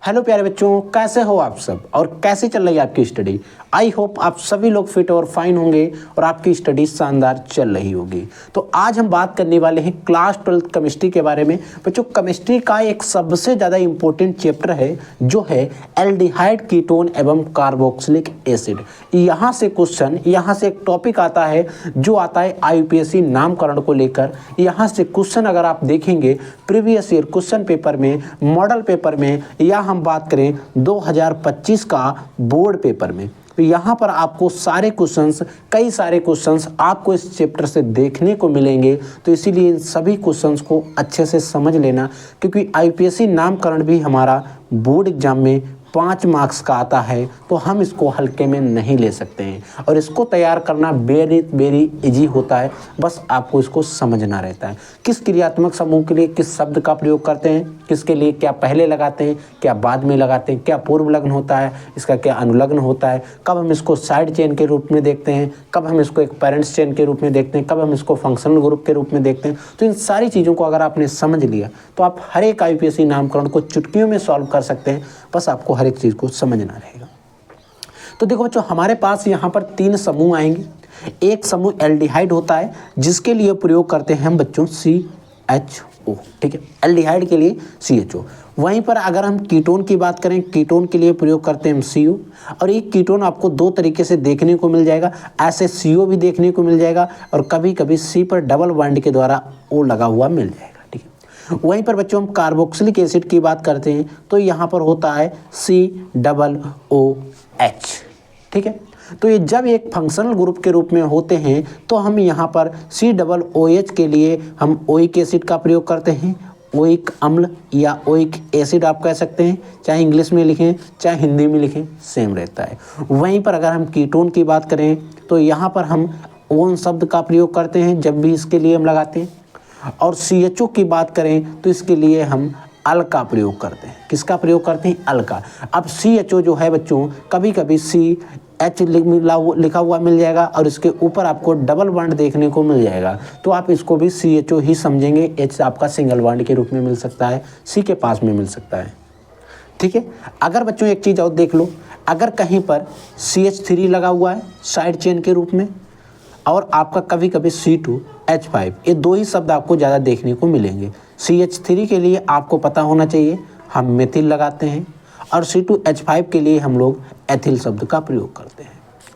Hello प्यारे बच्चों, कैसे हो आप सब और कैसे चल रही है आपकी स्टडी। आई होप आप सभी लोग फिट और फाइन होंगे और आपकी स्टडी शानदार चल रही होगी। तो आज हम बात करने वाले हैं क्लास 12 केमिस्ट्री के बारे में। बच्चों, केमिस्ट्री का एक सबसे ज़्यादा इंपॉर्टेंट चैप्टर है जो है एल्डिहाइड, कीटोन एवं कार्बोक्सिलिक एसिड। यहाँ से क्वेश्चन, यहाँ से एक टॉपिक आता है जो आता है IUPAC नामकरण को लेकर। यहाँ से क्वेश्चन अगर आप देखेंगे प्रीवियस ईयर क्वेश्चन पेपर में, मॉडल पेपर में, या हम बात करें 2025 का बोर्ड पेपर में, तो यहाँ पर आपको सारे क्वेश्चंस, कई सारे क्वेश्चंस आपको इस चैप्टर से देखने को मिलेंगे। तो इसीलिए इन सभी क्वेश्चंस को अच्छे से समझ लेना, क्योंकि IUPAC नामकरण भी हमारा बोर्ड एग्जाम में 5 मार्क्स का आता है, तो हम इसको हल्के में नहीं ले सकते हैं। और इसको तैयार करना वेरी वेरी इजी होता है, बस आपको इसको समझना रहता है। किस क्रियात्मक समूह के लिए किस शब्द का प्रयोग करते हैं, किसके लिए क्या पहले लगाते हैं, क्या बाद में लगाते हैं, क्या पूर्व लग्न होता है, इसका क्या अनुलग्न होता है, कब हम इसको साइड चेन के रूप में देखते हैं, कब हम इसको एक पेरेंट्स चेन के रूप में देखते हैं, कब हम इसको फंक्शनल ग्रुप के रूप में देखते हैं। तो इन सारी चीज़ों को अगर आपने समझ लिया तो आप हर एक IUPAC नामकरण को चुटकियों में सॉल्व कर सकते हैं, बस आपको हर एक चीज़ को समझना रहेगा। तो देखो बच्चों, हमारे पास यहाँ पर 3 समूह आएंगे। एक समूह एल्डिहाइड होता है जिसके लिए प्रयोग करते हैं हम बच्चों CHO, ठीक है, एल्डिहाइड के लिए CHO। वहीं पर अगर हम कीटोन की बात करें, कीटोन के लिए प्रयोग करते हैं हम CO। और एक कीटोन आपको 2 तरीके से देखने को मिल जाएगा, ऐसे CO भी देखने को मिल जाएगा और कभी कभी C पर डबल बॉन्ड के द्वारा O लगा हुआ मिल जाएगा। वहीं पर बच्चों हम कार्बोक्सिलिक एसिड की बात करते हैं तो यहाँ पर होता है COOH, ठीक है। तो ये जब एक फंक्शनल ग्रुप के रूप में होते हैं तो हम यहाँ पर COOH के लिए हम ओइक एसिड का प्रयोग करते हैं। ओइक अम्ल या ओइक एसिड आप कह सकते हैं, चाहे इंग्लिश में लिखें चाहे हिंदी में लिखें, सेम रहता है। वहीं पर अगर हम कीटोन की बात करें तो यहाँ पर हम ओन शब्द का प्रयोग करते हैं जब भी इसके लिए हम लगाते हैं। और CHO की बात करें तो इसके लिए हम अल का प्रयोग करते हैं। किसका प्रयोग करते हैं? अल का। अब CHO जो है बच्चों, कभी कभी CH लिखा हुआ मिल जाएगा और इसके ऊपर आपको डबल बॉन्ड देखने को मिल जाएगा, तो आप इसको भी CHO ही समझेंगे। H आपका सिंगल बॉन्ड के रूप में मिल सकता है, C के पास में मिल सकता है, ठीक है। अगर बच्चों एक चीज़ और देख लो, अगर कहीं पर CH3 लगा हुआ है साइड चेन के रूप में और आपका कभी कभी C2H5, ये 2 ही शब्द आपको ज़्यादा देखने को मिलेंगे। CH3 के लिए आपको पता होना चाहिए हम मेथिल लगाते हैं और C2H5 के लिए हम लोग एथिल शब्द का प्रयोग करते हैं,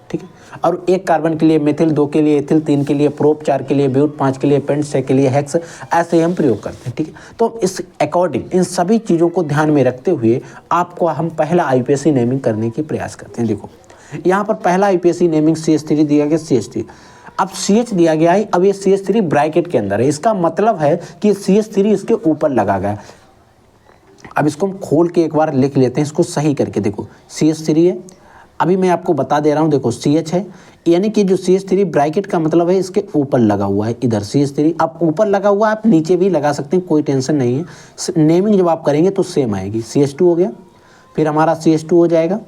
ठीक है। और 1 कार्बन के लिए मेथिल, 2 के लिए एथिल, 3 के लिए प्रोप, 4 के लिए ब्यूट, 5 के लिए पेंट, 6 के लिए हेक्स, ऐसे ही हम प्रयोग करते हैं, ठीक है। तो इस अकॉर्डिंग इन सभी चीज़ों को ध्यान में रखते हुए आपको हम पहला IUPAC नेमिंग करने की प्रयास करते हैं। देखो यहाँ पर पहला IUPAC नेमिंग CH3 दिया गया, CH3। अब CH दिया गया है, अब ये CH3 ब्रैकेट के अंदर है, इसका मतलब है कि CH3 इसके ऊपर लगा गया। अब इसको हम खोल के एक बार लिख लेते हैं, इसको सही करके। देखो CH3 है, अभी मैं आपको बता दे रहा हूँ, देखो CH है, यानी कि जो CH3 ब्रैकेट का मतलब है इसके ऊपर लगा हुआ है। इधर CH3 अब ऊपर लगा हुआ है, आप नीचे भी लगा सकते हैं, कोई टेंशन नहीं है। नेमिंग जब आप करेंगे तो सेम आएगी। CH2 हो गया, फिर हमारा CH2 हो जाएगा,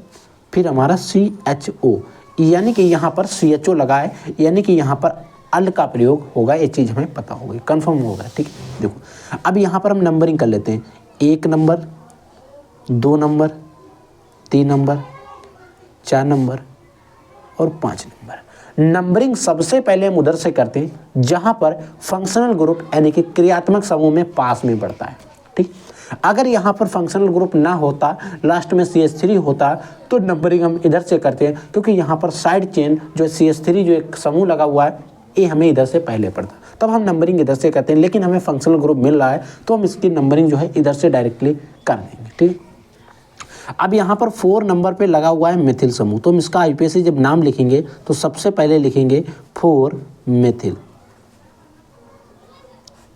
फिर हमारा CHO, यानी कि यहाँ पर CHO लगा है, यानी कि यहाँ पर अल का प्रयोग होगा। ये चीज़ हमें पता होगी, कंफर्म होगा, ठीक है। देखो अब यहाँ पर हम नंबरिंग कर लेते हैं, 1 नंबर, 2 नंबर, 3 नंबर, 4 नंबर और 5 नंबर। नंबरिंग सबसे पहले हम उधर से करते हैं जहाँ पर फंक्शनल ग्रुप यानी कि क्रियात्मक समूह में पास में बढ़ता है, ठीक। अगर यहाँ पर फंक्शनल ग्रुप ना होता, लास्ट में CH3 होता, तो नंबरिंग हम इधर से करते हैं, क्योंकि यहाँ पर साइड चेन जो CH3 जो एक समूह लगा हुआ है ये हमें इधर से पहले पड़ता, तब हम नंबरिंग इधर से करते हैं। लेकिन हमें फंक्शनल ग्रुप मिल रहा है तो हम इसकी नंबरिंग जो है इधर से डायरेक्टली कर देंगे, ठीक। अब यहाँ पर 4 नंबर पे लगा हुआ है मेथिल समूह, तो हम इसका IUPAC जब नाम लिखेंगे तो सबसे पहले लिखेंगे 4 मेथिल।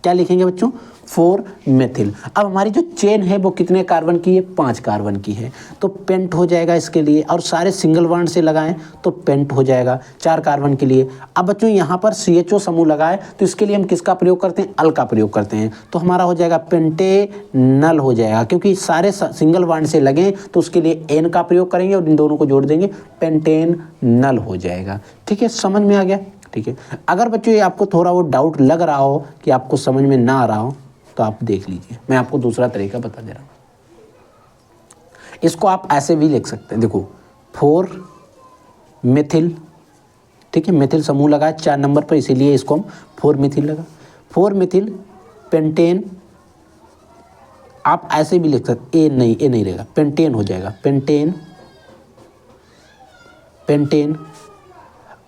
क्या लिखेंगे बच्चों? 4 मेथिल। अब हमारी जो चेन है वो कितने कार्बन की है? 5 कार्बन की है, तो पेंट हो जाएगा इसके लिए। और सारे सिंगल बॉन्ड से लगाएं तो पेंट हो जाएगा 4 कार्बन के लिए। अब बच्चों यहाँ पर CHO समूह लगाए तो इसके लिए हम किसका प्रयोग करते हैं? अल का प्रयोग करते हैं, तो हमारा हो जाएगा पेंटेनल हो जाएगा, क्योंकि सारे सिंगल बॉन्ड से लगें तो उसके लिए N का प्रयोग करेंगे और इन दोनों को जोड़ देंगे, पेंटेनल हो जाएगा, ठीक है। समझ में आ गया, ठीक है। अगर बच्चों ये आपको थोड़ा वो डाउट लग रहा हो कि आपको समझ में ना आ रहा हो तो आप देख लीजिए, मैं आपको दूसरा तरीका बता दे रहा हूँ। इसको आप ऐसे भी लिख सकते हैं, देखो 4 मिथिल, ठीक है, मिथिल समूह लगा 4 नंबर पर, इसीलिए इसको हम 4 मिथिल लगा, 4 मिथिल पेंटेन। आप ऐसे भी लिख सकते, ए नहीं रहेगा, पेंटेन हो जाएगा, पेंटेन।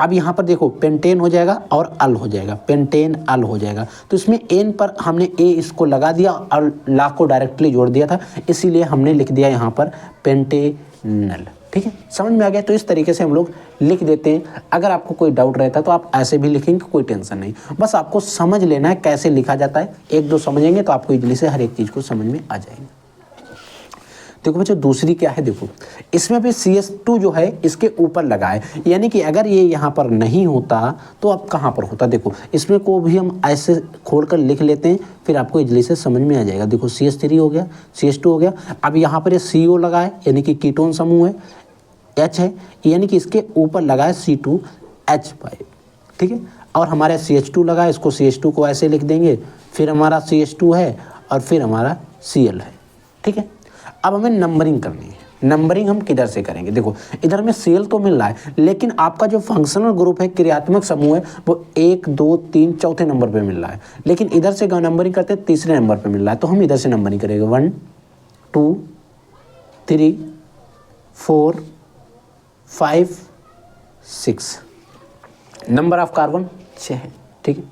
अब यहाँ पर देखो पेंटेन हो जाएगा और अल हो जाएगा, पेंटेन अल हो जाएगा। तो इसमें एन पर हमने ए इसको लगा दिया और ला को डायरेक्टली जोड़ दिया था, इसीलिए हमने लिख दिया यहाँ पर पेंटेनल। ठीक है, समझ में आ गया। तो इस तरीके से हम लोग लिख देते हैं। अगर आपको कोई डाउट रहता है तो आप ऐसे भी लिखेंगे, कोई टेंशन नहीं, बस आपको समझ लेना है कैसे लिखा जाता है। 1-2 समझेंगे तो आपको इजली से हर एक चीज़ को समझ में आ जाएगी। देखो बच्चों दूसरी क्या है, देखो इसमें भी CH2 जो है इसके ऊपर लगा है, यानी कि अगर ये यहाँ पर नहीं होता तो अब कहाँ पर होता। देखो इसमें को भी हम ऐसे खोल कर लिख लेते हैं, फिर आपको इजली से समझ में आ जाएगा। देखो CH3 हो गया, CH2 हो गया, अब यहाँ पर ये CO लगा है, यानी कि कीटोन समूह है, H है, यानी कि इसके ऊपर लगा है C2H5, ठीक है, और हमारे CH2 लगा है, इसको CH2 को ऐसे लिख देंगे, फिर हमारा CH2 है और फिर हमारा Cl है। ठीक है, अब हमें नंबरिंग करनी है। नंबरिंग हम किधर से करेंगे, देखो इधर में सेल तो मिल रहा है, लेकिन आपका जो फंक्शनल ग्रुप है, क्रियात्मक समूह है, वो 1, 2, 3 चौथे नंबर पे मिल रहा है, लेकिन इधर से नंबरिंग करते हैं तीसरे नंबर पे मिल रहा है, तो हम इधर से नंबरिंग करेंगे 1, 2, 3, 4, 5, 6। नंबर ऑफ कार्बन 6 है। ठीक है,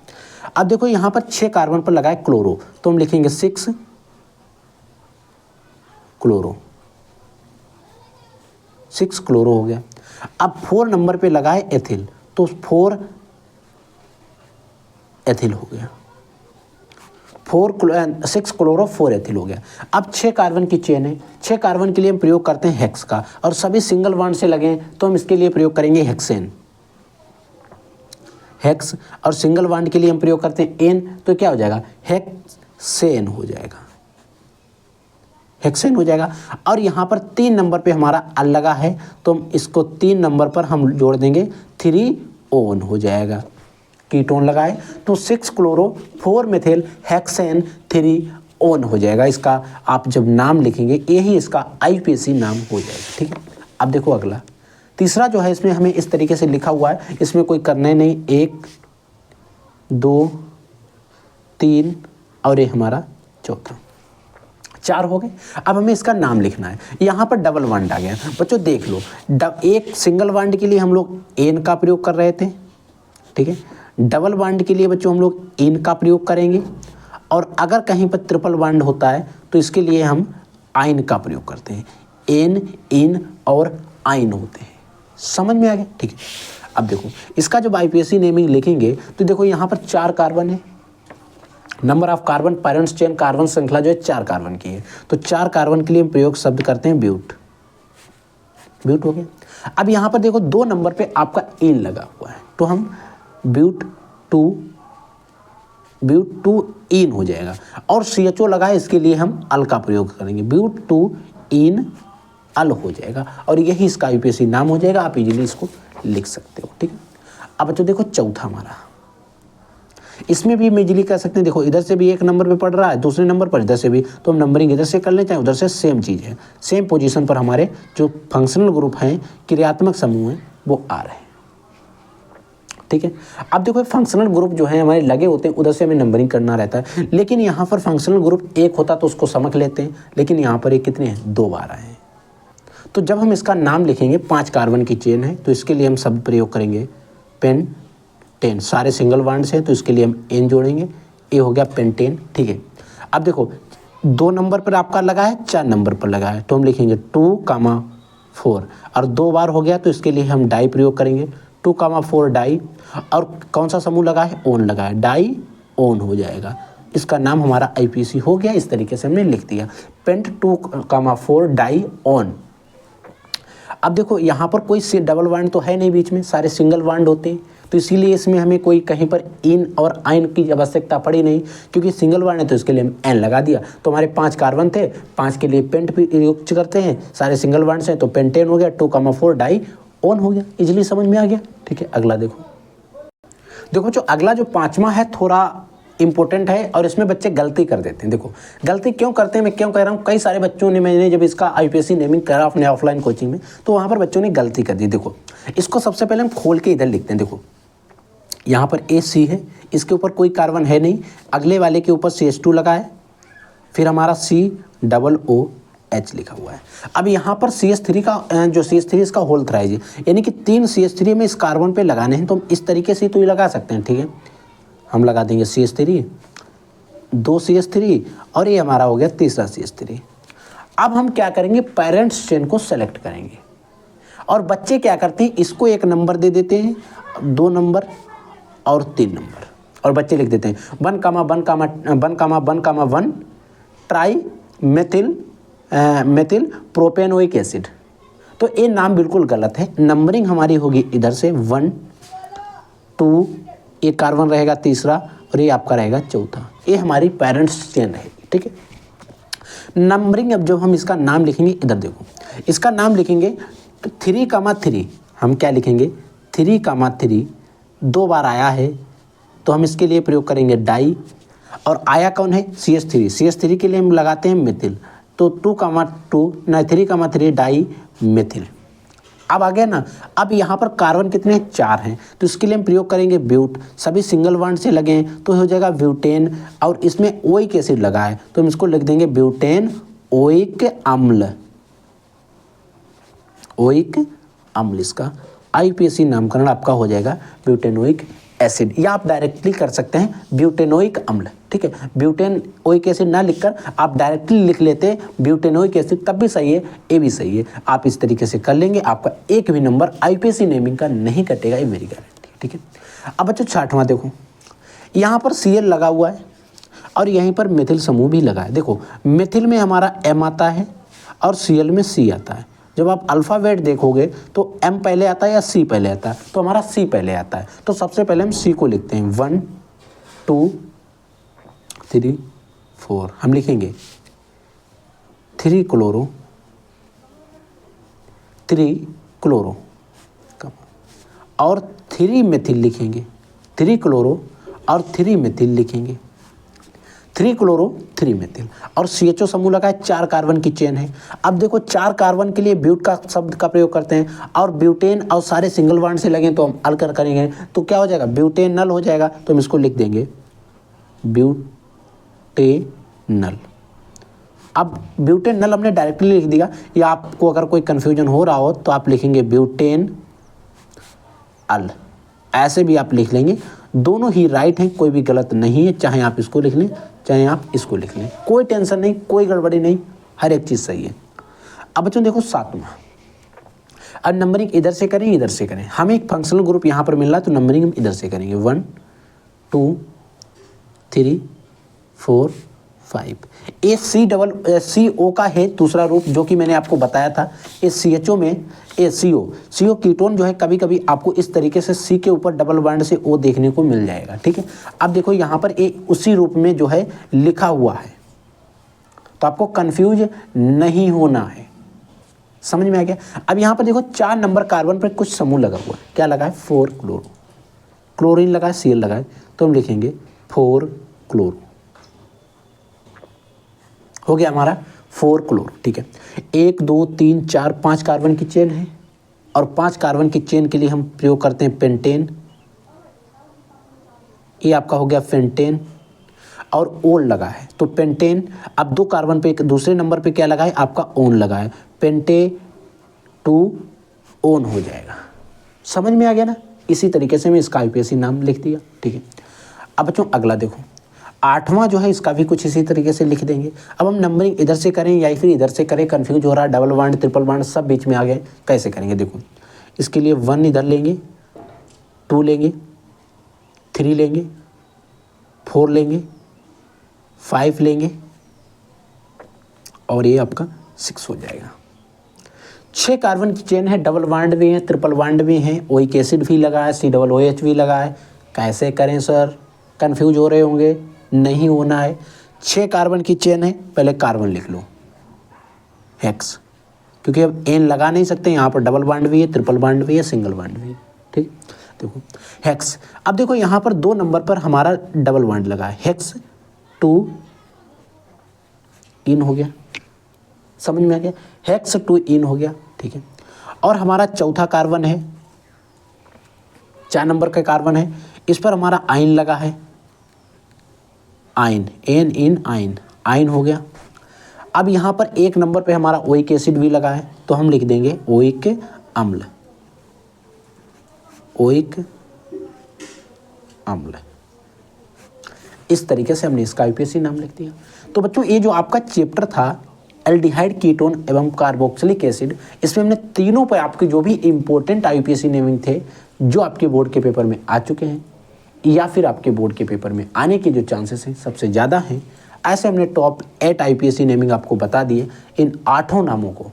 अब देखो यहाँ पर 6 कार्बन पर लगा है क्लोरो, तो हम लिखेंगे 6 क्लोरो, 6 क्लोरो हो गया। अब 4 नंबर पे लगा है एथिल, तो 4 एथिल हो गया, 6 क्लोरो 4 एथिल हो गया। अब 6 कार्बन की चेन है, 6 कार्बन के लिए हम प्रयोग करते हैं हेक्स का, और सभी सिंगल बॉन्ड से लगे हैं तो हम इसके लिए प्रयोग करेंगे हेक्सेन, हेक्स, और सिंगल बॉन्ड के लिए हम प्रयोग करते हैं एन, तो क्या हो जाएगा हेक्सेन हो जाएगा, हेक्सेन हो जाएगा। और यहाँ पर 3 नंबर पे हमारा अल लगा है, तो हम इसको 3 नंबर पर हम जोड़ देंगे 3 ओन हो जाएगा, कीटोन लगाए तो 6 क्लोरो 4 मिथिल हेक्सेन 3 ओन हो जाएगा। इसका आप जब नाम लिखेंगे यही इसका IUPAC नाम हो जाएगा। ठीक है, अब देखो अगला तीसरा जो है, इसमें हमें इस तरीके से लिखा हुआ है, इसमें कोई करना नहीं, 1, 2, 3 और ये हमारा चौथा, 4 हो गए। अब हमें इसका नाम लिखना है। यहाँ पर डबल बॉन्ड आ गया बच्चों, देख लो एक सिंगल बॉन्ड के लिए हम लोग एन का प्रयोग कर रहे थे, ठीक है, डबल बॉन्ड के लिए बच्चों हम लोग इन का प्रयोग करेंगे, और अगर कहीं पर ट्रिपल बॉन्ड होता है तो इसके लिए हम आइन का प्रयोग करते हैं, एन, इन और आइन होते हैं। समझ में आ गया। ठीक है, अब देखो इसका जब IUPAC नेमिंग लिखेंगे तो देखो यहाँ पर 4 कार्बन है, number of carbon parents chain carbon श्रृंखला जो है 4 कार्बन की है, तो 4 कार्बन के लिए हम प्रयोग शब्द करते हैं ब्यूट, ब्यूट हो गया। अब यहाँ पर देखो 2 नंबर पे आपका इन लगा हुआ है, तो हम ब्यूट 2 इन हो जाएगा, और CHO लगा है, इसके लिए हम अल का प्रयोग करेंगे, ब्यूट 2 इन अल हो जाएगा, और यही इसका IUPAC नाम हो जाएगा। आप इजीली इसको लिख सकते हो। ठीक है, अब तो देखो चौथा हमारा, इसमें भी हम इजीली कर सकते हैं। देखो इधर से भी 1 नंबर पे पड़ रहा है, दूसरे नंबर पर इधर से भी, तो हम नंबरिंग इधर से कर लें चाहे उधर से, सेम चीज़ है, सेम पोजीशन पर हमारे जो फंक्शनल ग्रुप हैं, क्रियात्मक समूह हैं, वो आ रहे हैं। ठीक है, अब देखो फंक्शनल ग्रुप जो है हमारे लगे होते हैं, उधर से हमें नंबरिंग करना रहता है, लेकिन यहाँ पर फंक्शनल ग्रुप 1 होता तो उसको समझ लेते हैं, लेकिन यहाँ पर ये कितने हैं, 2 बार आए हैं। तो जब हम इसका नाम लिखेंगे, 5 कार्बन की चेन है, तो इसके लिए हम शब्द प्रयोग करेंगे पेंटेन, सारे सिंगल बॉन्ड्स हैं तो इसके लिए हम एन जोड़ेंगे, ये हो गया पेंटेन। ठीक है, अब देखो 2 नंबर पर आपका लगा है, 4 नंबर पर लगा है, तो हम लिखेंगे 2,4, और 2 बार हो गया तो इसके लिए हम डाई प्रयोग करेंगे, 2,4 डाई, और कौन सा समूह लगा है, ओन लगा है, डाई ओन हो जाएगा। इसका नाम हमारा IUPAC हो गया। इस तरीके से हमने लिख दिया पेंट 2,4 डाई ओन। अब देखो यहाँ पर कोई डबल बॉन्ड तो है नहीं बीच में, सारे सिंगल बॉन्ड होते हैं, तो इसीलिए इसमें हमें कोई कहीं पर इन और आइन की आवश्यकता पड़ी नहीं, क्योंकि सिंगल बॉन्ड है तो इसके लिए हम एन लगा दिया। तो हमारे 5 कार्बन थे, 5 के लिए पेंट प्रयोग करते हैं, सारे सिंगल बॉन्ड्स हैं तो पेंटेन हो गया, 2,4 डाई ओन हो गया। इजीली समझ में आ गया। ठीक है, अगला देखो जो अगला जो 5वां है थोड़ा इंपॉर्टेंट है और इसमें बच्चे गलती कर देते हैं। देखो गलती क्यों करते हैं, मैं क्यों कह रहा हूँ, कई सारे बच्चों ने, मैंने जब इसका IUPAC नेमिंग करा अपने ऑफलाइन कोचिंग में, तो वहाँ पर बच्चों ने गलती कर दी। देखो इसको सबसे पहले हम खोल के इधर लिखते हैं। देखो यहाँ पर AC है, इसके ऊपर कोई कार्बन है नहीं, अगले वाले के ऊपर CH2 लगा है, फिर हमारा COOH लिखा हुआ है। अब यहाँ पर CH3 का जो CH3 इसका होल थ्राइज है, यानी कि 3 CH3 में इस कार्बन पे लगाने हैं, तो हम इस तरीके से तो ये लगा सकते हैं। ठीक है, हम लगा देंगे CH3, 2 CH3 और ये हमारा हो गया तीसरा CH3। अब हम क्या करेंगे, पेरेंट्स चेन को सेलेक्ट करेंगे और बच्चे क्या करते हैं, इसको 1 नंबर दे देते हैं, 2 नंबर और 3 नंबर, और बच्चे लिख देते हैं 1,1,1,1 ट्राई मेथिल प्रोपेनोइक एसिड। तो ये नाम बिल्कुल गलत है। नंबरिंग हमारी होगी इधर से 1 2, ये कार्बन रहेगा तीसरा और ये आपका रहेगा चौथा। ये हमारी पेरेंट्स चेन रहेगी। ठीक है, नंबरिंग अब जब हम इसका नाम लिखेंगे, इधर देखो इसका नाम लिखेंगे तो 3,3 हम क्या लिखेंगे, 3,3 2 बार आया है तो हम इसके लिए प्रयोग करेंगे डाई, और आया कौन है, CH3 के लिए हम लगाते हैं मेथिल, तो 3,3 डाई मेथिल। अब आ गया ना, अब यहाँ पर कार्बन कितने हैं, 4 हैं, तो इसके लिए हम प्रयोग करेंगे ब्यूट, सभी सिंगल बॉन्ड से लगे हैं तो हो जाएगा ब्यूटेन, और इसमें ओइक एसिड लगा है तो हम इसको लिख देंगे ब्यूटेन ओइक अम्ल, ओइक अम्ल। इसका IUPAC नामकरण आपका हो जाएगा ब्यूटेनोइक एसिड, या आप डायरेक्टली कर सकते हैं ब्यूटेनोइक अम्ल। ठीक है, ब्यूटेनोइक एसिड ना लिखकर आप डायरेक्टली लिख लेते ब्यूटेनोइक एसिड, तब भी सही है, ये भी सही है। आप इस तरीके से कर लेंगे, आपका एक भी नंबर IUPAC नेमिंग का नहीं कटेगा, ये मेरी गारंटी है। ठीक है, अब बच्चों 6वां देखो, यहाँ पर Cl लगा हुआ है और यहीं पर मेथिल समूह भी लगा है। देखो मेथिल में हमारा M आता है और Cl में C आता है। जब आप अल्फ़ाबेट देखोगे तो M पहले आता है या C पहले आता है, तो हमारा C पहले आता है, तो सबसे पहले हम C को लिखते हैं 1 2 3 4, हम लिखेंगे 3 क्लोरो और 3 मेथिल लिखेंगे, 3 क्लोरो और 3 मेथिल लिखेंगे, 3 क्लोरो 3 मेथिल, और CHO समूह लगा है, 4 कार्बन की चेन है। अब देखो 4 कार्बन के लिए ब्यूट का शब्द का प्रयोग करते हैं, और ब्यूटेन और सारे सिंगल बॉन्ड से लगे तो हम अल्कर करेंगे, तो क्या हो जाएगा, ब्यूटेनल हो जाएगा, तो हम इसको लिख देंगे ब्यूटेनल। अब ब्यूटेनल हमने डायरेक्टली लिख दिया, या आपको अगर कोई कन्फ्यूजन हो रहा हो तो आप लिखेंगे ब्यूटेन अल, ऐसे भी आप लिख लेंगे, दोनों ही राइट हैं, कोई भी गलत नहीं है, चाहे आप इसको लिख लें चाहे आप इसको लिख लें, कोई टेंशन नहीं, कोई गड़बड़ी नहीं, हर एक चीज़ सही है। अब बच्चों देखो 7वां, अब नंबरिंग इधर से करें इधर से करें, हमें एक फंक्शनल ग्रुप यहाँ पर मिल रहा है तो नंबरिंग हम इधर से करेंगे 1 2 3 4 5। ये CO का है दूसरा रूप, जो कि मैंने आपको बताया था। ये CHO में ये CO कीटोन जो है, कभी कभी आपको इस तरीके से C के ऊपर डबल बॉन्ड से O देखने को मिल जाएगा। ठीक है, अब देखो यहाँ पर ये उसी रूप में जो है लिखा हुआ है, तो आपको कंफ्यूज नहीं होना है, समझ में आ गया। अब यहाँ पर देखो 4 नंबर कार्बन पर कुछ समूह लगा हुआ है, क्या लगा है, 4 क्लोरो, क्लोरीन लगा है, Cl लगा है, तो हम लिखेंगे 4 क्लोरो, हो गया हमारा 4 क्लोरो। ठीक है, 1 2 3 4 5 कार्बन की चेन है, और 5 कार्बन की चेन के लिए हम प्रयोग करते हैं पेंटेन, ये आपका हो गया पेंटेन, और ओन लगा है तो पेंटेन। अब 2 कार्बन पे दूसरे नंबर पे क्या लगा है, आपका ओन लगा है, पेंटे 2 ओन हो जाएगा, समझ में आ गया ना। इसी तरीके से मैं इसका IUPAC नाम लिख दिया। ठीक है, अब बच्चों अगला देखो 8वां जो है, इसका भी कुछ इसी तरीके से लिख देंगे। अब हम नंबरिंग इधर से करें या फिर इधर से करें, कंफ्यूज हो रहा है, डबल बॉन्ड ट्रिपल बॉन्ड सब बीच में आ गए, कैसे करेंगे देखो। इसके लिए 1 इधर लेंगे, 2 लेंगे, 3 लेंगे, 4 लेंगे, 5 लेंगे, और ये आपका 6 हो जाएगा। 6 कार्बन की चेन है, डबल बॉन्ड भी है, ट्रिपल बॉन्ड भी है, ओइक एसिड भी लगा है, COOH भी लगा है। कैसे करें सर, कंफ्यूज हो रहे होंगे, नहीं होना है। 6 कार्बन की चेन है, पहले कार्बन लिख लो हेक्स, क्योंकि अब एन लगा नहीं सकते, यहाँ पर डबल बॉन्ड भी है, ट्रिपल बॉन्ड भी है, सिंगल बॉन्ड भी है। ठीक, देखो हेक्स, अब देखो यहाँ पर 2 नंबर पर हमारा डबल बॉन्ड लगा है, हेक्स 2 इन हो गया, समझ में आ गया, हेक्स 2 इन हो गया, ठीक है। और हमारा चौथा कार्बन है, 4 नंबर का कार्बन है, इस पर हमारा आयन लगा है, ion, N in ion, ion हो गया। अब यहाँ पर 1 नंबर पे हमारा ओइक एसिड भी लगा है, तो हम लिख देंगे ओइक अम्ल, ओइक अम्ल। इस तरीके से हमने इसका आईपीएसी नाम लिख दिया। तो बच्चों ये जो आपका चैप्टर था एल्डिहाइड, कीटोन एवं कार्बोक्सिलिक एसिड, इसमें हमने तीनों पे आपके जो भी इंपॉर्टेंट आईपीएसी नेमिंग थे जो आपके बोर्ड के पेपर में आ चुके हैं या फिर आपके बोर्ड के पेपर में आने के जो चांसेस हैं सबसे ज़्यादा हैं, ऐसे हमने टॉप 8 आईपीएसी नेमिंग आपको बता दिए। इन 8 नामों को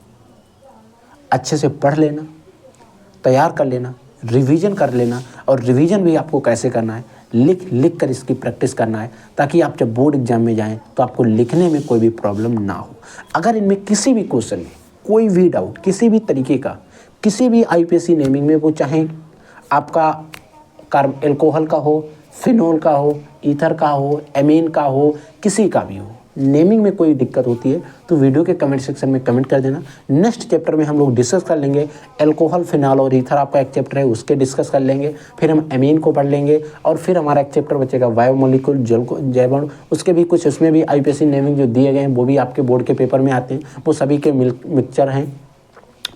अच्छे से पढ़ लेना, तैयार कर लेना, रिवीजन कर लेना, और रिवीजन भी आपको कैसे करना है, लिख कर इसकी प्रैक्टिस करना है, ताकि आप जब बोर्ड एग्जाम में जाएं तो आपको लिखने में कोई भी प्रॉब्लम ना हो। अगर इनमें किसी भी क्वेश्चन में कोई भी डाउट, किसी भी तरीके का, किसी भी आईपीएसी नेमिंग में, वो चाहे आपका एल्कोहल का हो, फिनोल का हो, ईथर का हो, एमीन का हो, किसी का भी हो, नेमिंग में कोई दिक्कत होती है तो वीडियो के कमेंट सेक्शन में कमेंट कर देना। नेक्स्ट चैप्टर में हम लोग डिस्कस कर लेंगे एल्कोहल, फिनॉल और ईथर, आपका एक चैप्टर है उसके डिस्कस कर लेंगे, फिर हम एमीन को पढ़ लेंगे, और फिर हमारा एक चैप्टर बचेगा बायोमोलिक्यूल, जैव, उसके भी कुछ, उसमें भी आईपीएसी नेमिंग जो दिए गए हैं वो भी आपके बोर्ड के पेपर में आते हैं, वो सभी के मिक्सचर हैं,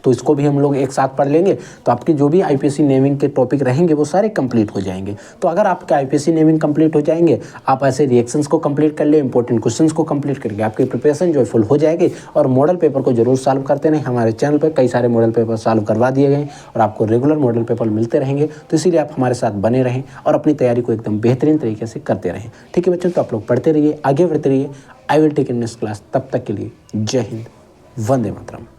तो इसको भी हम लोग एक साथ पढ़ लेंगे, तो आपकी जो भी आईपीएसी नेमिंग के टॉपिक रहेंगे वो सारे कंप्लीट हो जाएंगे। तो अगर आपके आईपीएसी नेमिंग कंप्लीट हो जाएंगे, आप ऐसे रिएक्शंस को कंप्लीट कर ले, इंपॉर्टेंट क्वेश्चंस को कंप्लीट करके आपकी प्रिपरेशन जो है फुल हो जाएगी। और मॉडल पेपर को जरूर सॉल्व करते रहें, हमारे चैनल पर कई सारे मॉडल पेपर सॉल्व करवा दिए गए और आपको रेगुलर मॉडल पेपर मिलते रहेंगे, तो इसीलिए आप हमारे साथ बने रहें और अपनी तैयारी को एकदम बेहतरीन तरीके से करते रहें। ठीक है बच्चों, तो आप लोग पढ़ते रहिए, आगे बढ़ते रहिए। I will take in next class. तब तक के लिए जय हिंद, वंदे मातरम।